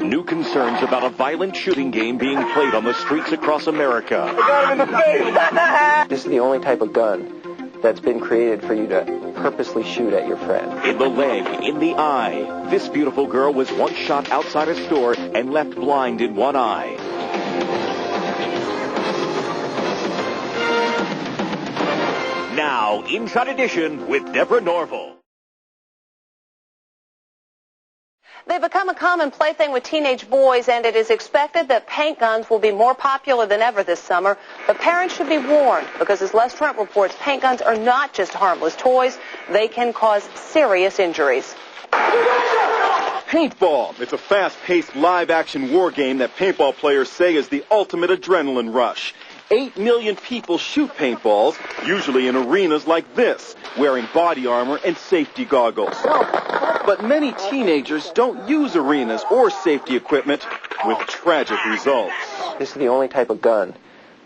New concerns about a violent shooting game being played on the streets across America. I got him in the face! This is the only type of gun that's been created for you to purposely shoot at your friend. In the leg, in the eye. This beautiful girl was once shot outside a store and left blind in one eye. Now, Inside Edition with Deborah Norville. They've become a common plaything with teenage boys, and it is expected that paint guns will be more popular than ever this summer. But parents should be warned, because as Les Trent reports, paint guns are not just harmless toys. They can cause serious injuries. Paintball. It's a fast-paced live-action war game that paintball players say is the ultimate adrenaline rush. 8 million people shoot paintballs, usually in arenas like this, wearing body armor and safety goggles. But many teenagers don't use arenas or safety equipment, with tragic results. This is the only type of gun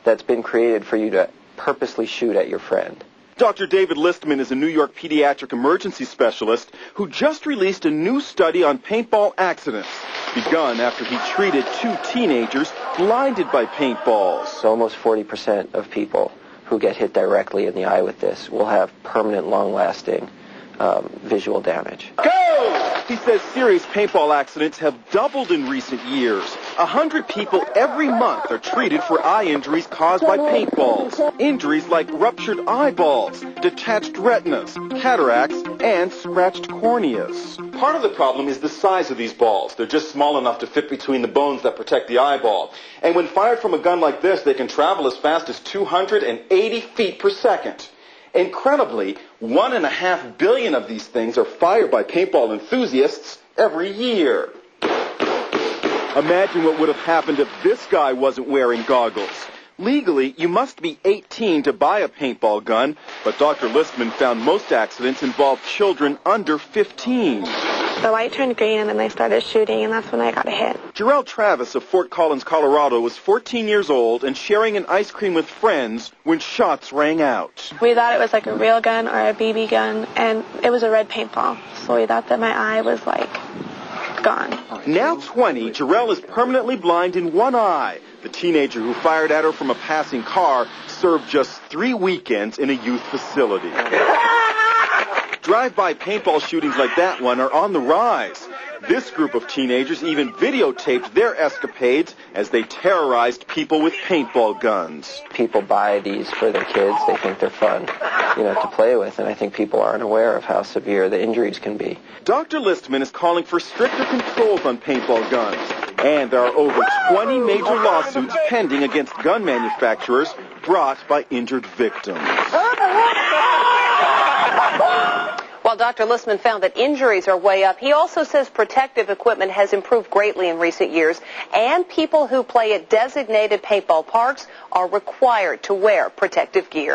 that's been created for you to purposely shoot at your friend. Dr. David Listman is a New York pediatric emergency specialist who just released a new study on paintball accidents, begun after he treated 2 teenagers blinded by paintballs. So almost 40% of people who get hit directly in the eye with this will have permanent, long-lasting visual damage. Go! He says serious paintball accidents have doubled in recent years. 100 people every month are treated for eye injuries caused by paintballs. Injuries like ruptured eyeballs, detached retinas, cataracts, and scratched corneas. Part of the problem is the size of these balls. They're just small enough to fit between the bones that protect the eyeball. And when fired from a gun like this, they can travel as fast as 280 feet per second. Incredibly, 1.5 billion of these things are fired by paintball enthusiasts every year. Imagine what would have happened if this guy wasn't wearing goggles. Legally, you must be 18 to buy a paintball gun, but Dr. Listman found most accidents involve children under 15. The light turned green and then they started shooting, and that's when I got hit. Jarrell Travis of Fort Collins, Colorado was 14 years old and sharing an ice cream with friends when shots rang out. We thought it was like a real gun or a BB gun, and it was a red paintball. So we thought that my eye was like gone. Now 20, Jarrell is permanently blind in one eye. The teenager who fired at her from a passing car served just 3 weekends in a youth facility. Drive-by paintball shootings like that one are on the rise. This group of teenagers even videotaped their escapades as they terrorized people with paintball guns. People buy these for their kids. They think they're fun, to play with, and I think people aren't aware of how severe the injuries can be. Dr. Listman is calling for stricter controls on paintball guns, and there are over 20 major lawsuits pending against gun manufacturers brought by injured victims. While Dr. Listman found that injuries are way up, he also says protective equipment has improved greatly in recent years, and people who play at designated paintball parks are required to wear protective gear.